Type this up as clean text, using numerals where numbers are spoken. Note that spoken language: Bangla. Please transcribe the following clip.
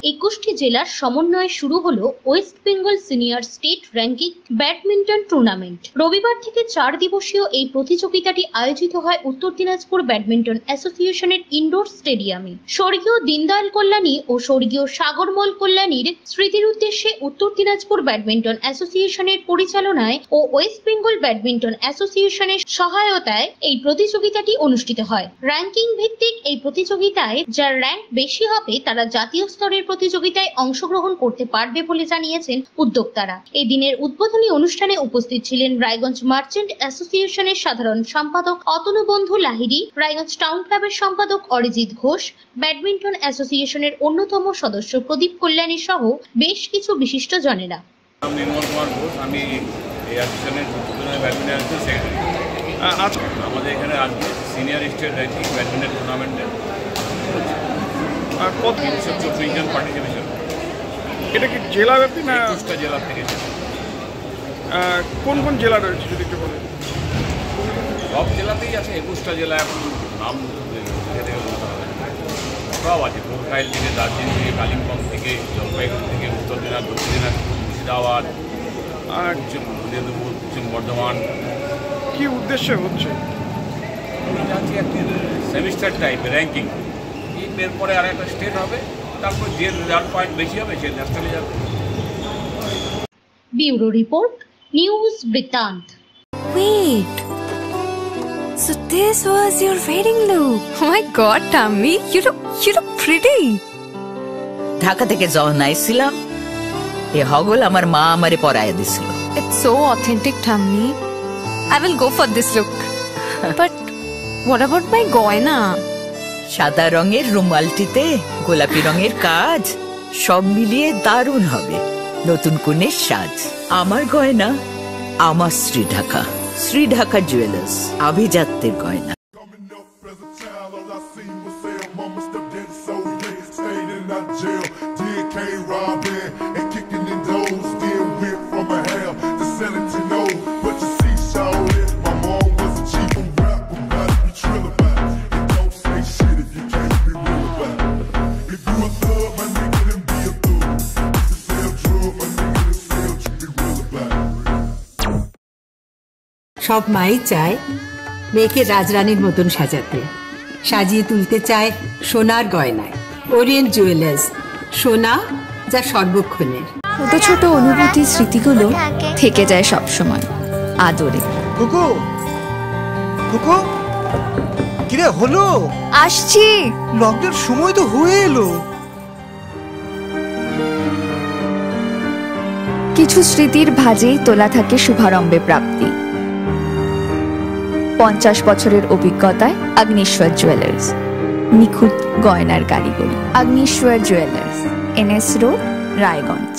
21টি জেলার সমন্বয়ে শুরু হলো West Bengal senior state ranking badminton tournament. রবিবার থেকে 4 দিবসীয় এই প্রতিযোগিতাটি আয়োজিত হয় উত্তর দিনাজপুর ব্যাডমিন্টন অ্যাসোসিয়েশনের ইনডোর স্টেডিয়ামে। স্বর্গীয় দীনদয়াল কল্যাণী ও স্বর্গীয় সাগরমল কল্যাণীর স্মৃতির উদ্দেশ্যে উত্তর দিনাজপুর ব্যাডমিন্টন অ্যাসোসিয়েশনের পরিচালনায় ও ওয়েস্ট বেঙ্গল ব্যাডমিন্টন অ্যাসোসিয়েশনের সহায়তায় এই প্রতিযোগিতাটি অনুষ্ঠিত হয়। র্যাঙ্কিং ভিত্তিক এই প্রতিযোগিতায় যার র্যাঙ্ক বেশি হবে তারা জাতীয় স্তরের প্রতিযোগিতায় অংশগ্রহণ করতে পারবে বলে জানিয়েছেন উদ্যোক্তারা। এই দিনের উদ্বোধনী অনুষ্ঠানে উপস্থিত ছিলেন রায়গঞ্জ মার্চেন্ট অ্যাসোসিয়েশনের সাধারণ সম্পাদক অতনুবন্ধু লাহিড়ী, রায়গঞ্জ টাউন ক্লাবের সম্পাদক অরিজিৎ ঘোষ, ব্যাডমিন্টন অ্যাসোসিয়েশনের অন্যতম সদস্য প্রদীপ কল্যাণী সহ বেশ কিছু বিশিষ্ট জনেরা। আমি এই অ্যাসোসিয়েশনের ব্যাডমিন্টন সেক্রেটারি। আমাদের এখানে আজকে সিনিয়র স্টেট র্যাঙ্কিং ব্যাডমিন্টন টুর্নামেন্টে আর কত 324 জন পার্টিসিপেশন। এটা কি জেলাব্যাপী না 21টা জেলা থেকে? কোন কোন জেলা রয়েছে যদি একটু বলেন? সব জেলাতেই আছে, 21টা জেলা এখন নাম সব আছে। কোরকাইল থেকে, দার্জিলিং থেকে, কালিম্পং থেকে, জলপাইগুড়ি থেকে, উত্তর দিনাজপুর, দক্ষিণ দিনাজপুর, মুর্শিদাবাদ আর মেদিনীপুর, পশ্চিম বর্ধমান। কি উদ্দেশ্যে হচ্ছে? আছে একটি সেমিস্টার টাইপ র্যাঙ্কিং। এরপরে আর একটা স্টেট হবে, তারপর যে রেজাল্ট পয়েন্ট বেশি হবে সে ন্যাশনালে যাবে। ব্যুরো রিপোর্ট, নিউজ বৃত্তান্ত। Wait, so this was your wedding look? Oh my God, Tammy, you look pretty. Dhaka থেকে যখন আইছিলাম এ হগল আমার মা আমারে পরায় দিছিল। It's so authentic, Tammy. I will go for this look. But what about my goina? সাদা রঙের রুমালটিতে গোলাপি রঙের কাজ, সব মিলিয়ে দারুণ হবে নতুন কনের সাজ। আমার গয়না আমার শ্রী ঢাকা জুয়েলার্স, আভিজাত্যের গয়না। সব মাই চায় মেয়েকে রাজরানীর মতন সাজাতে, সাজিয়ে তুলতে চায় সোনার গয়নায়। ওরিয়েন্ট জুয়েলার্স, সোনা যা সর্বক্ষণের। ছোট ছোট অনুভূতি, স্মৃতিগুলো থেকে যায় সব সময় আদরে। কুকু কুকু কিরে হলো? আসছি, লকডাউন সময় তো হয়ে এলো। কিছু স্মৃতির ভাজেই তোলা থাকে শুভারম্ভে প্রাপ্তি। 50 বছরের অভিজ্ঞতায় অগ্নিশ্বর জুয়েলার্স, নিখুঁত গয়নার কারিগরি। Agnishwar jewellers, NS road, Raiganj.